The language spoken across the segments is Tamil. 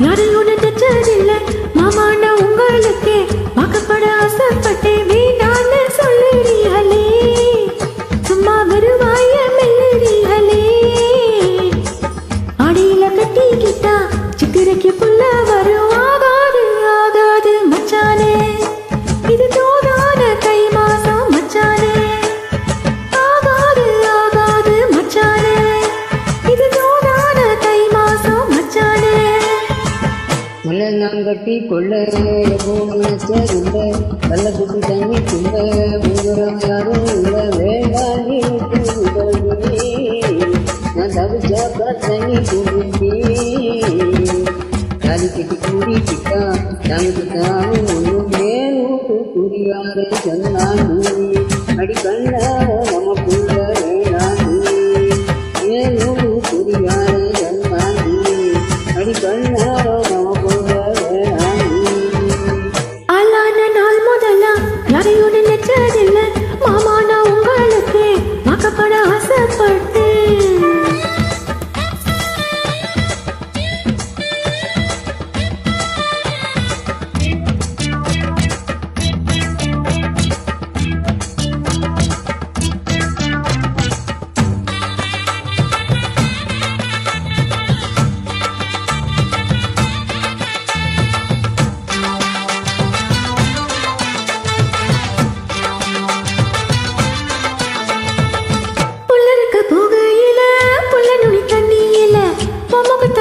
யாரையும் நினைச்சதில்லை மாமா நான் உங்களுக்கே வாக்கப்பட ஆசைப்பட்டேன் வேண்டான்னு சொல்லுறீங்களே சும்மா வருவாய மெல்லுறீங்களே அடியில கட்டிக்கிட்டா சித்திரைக்கு புள்ள வரும் ஆகாது ஆகாது மச்சானே இது தோதான தை மாசம் மச்சானே ஆகாது ஆகாது மச்சானே இது தோதான தை மாசம் மச்சானே முல்லை நான் கட்டி கொள்ள நினைச்சதில்ல நல்ல குட்டி தண்ணி துள்ள உங்கரம் யாரும் இல்ல வேண்டாண்டி நான் தவிச்சாக்கா தண்ணி குடிப்பி காலி கட்டி கூடிக்கிட்டா தனக்கு தானும் ஒன்றும் மேலூட்டு புரியாத சொன்னாண்டு அடி கண்ணார நம்ம புள்ள வேணாண்டு மேலூட்டு புரியாத சொன்னாண்டு அடி கண்ணார நம்ம புள்ள வேணாண்டு ஆளான நாள் முதலா யாரையும் நினைச்சதில்லை மாமா நான் உங்களுக்கு வாக்கப்பட ஆசைப்பட்டேன்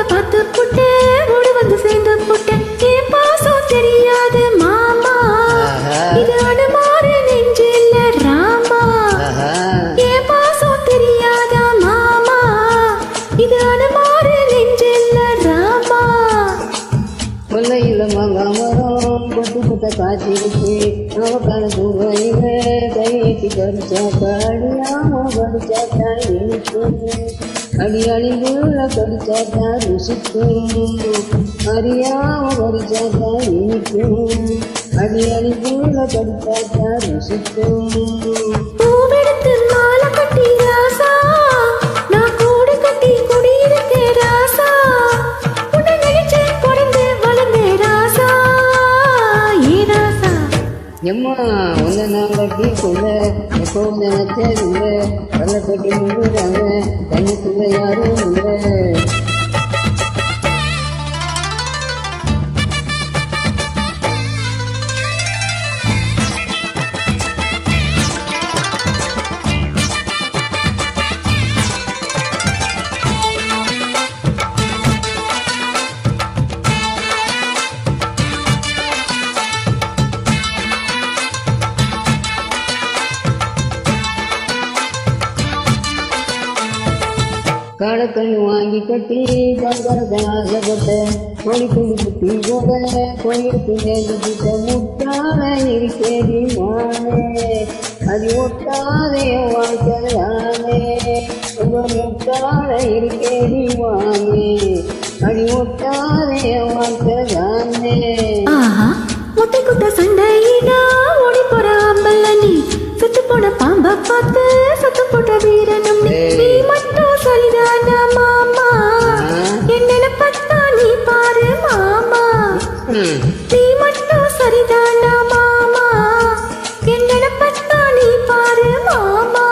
பார்த்து புட்டே ஓடி வந்து சேர்ந்து புட்டே என் பாசம் தெரியாது மாமா இது அனுமாறு நெஞ்சு இல்ல ராமா என் பாசம் தெரியாத மாமா இது அனுமாறு நெஞ்சு இல்ல ராமா கொல்லையில மகாமரம் கொட்டு கொட்ட காய்ச்சிருக்கு நவக்கால தூவையில கையெட்டி பறிச்சாக்கா அடியாம பறிச்சாக்கா இனிக்கும் அடியாளிங்குள்ள கடிச்சாக்கா ருசிக்கும் அறியாம பறிச்சாக்கா இனிக்கும் அடியாளிங்குள்ள கடிச்சாக்கா ருசிக்கும் பூவெடுத்து மாலை கட்டி ராசா நான் கூடு கட்டி குடியிருக்கே ராசா உன்னை நினைச்சு பொறந்து வளர்ந்தே ராசா ஏ ராசா எம்மா ஒன்ன நான் கட்டி கொள்ள எப்பவும் நினைச்சதில்லை வெள்ள கட்டி முழுறாங்க தண்ணிக்குள்ள யாரும் இல்லை காடக்கண்ணு வாங்கி கட்டி பங்கரத ஆசைப்பட்ட கோழி குடி குட்டி போக கோயிலுக்கு நேர்ந்துக்கிட்ட முட்டான இருக்கேடி மானே அது ஒட்டாதே வாழ்க்கையானே ரொம்ப முட்டான இருக்கேடி மானே அது ஒட்டாதே வாழ்க்கையானே முட்டை குட்ட சண்டையினா ஓடி போற அம்பல்ல நீ சுத்து போன பாம்ப பார்த்து சுத்து போட்ட வீரனும் நீ மட்டும் சரிதானா மாமா என்ன பத்தா நீ பாரு மாமா நீ மட்டும் சரிதானா மாமா என்ன பத்தா நீ பாரு மாமா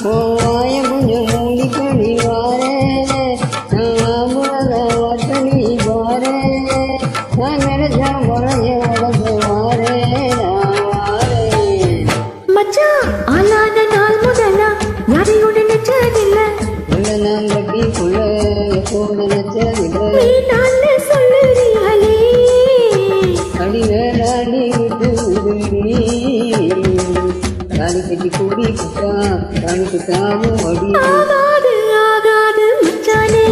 வாய கொஞ்சம் மூடி கடி வாரே நான் முழக வட்டணி வாரே நான் நினைச்சா முறைய வளர்ந்து வாரே நான் வாரே மச்சான் ஆளான நாள் முதலா யாரையும் நினைச்சதில்லை உள்ள நான் கட்டி புள்ள எப்போ நினைச்சதில்லை நான் சொல்லுறீங்களே அடி வேளாடி விட்டு காலி கட்டி கூடி குட்டா காலிக்கு தாவும் அடி ஆகாது ஆகாது மச்சானே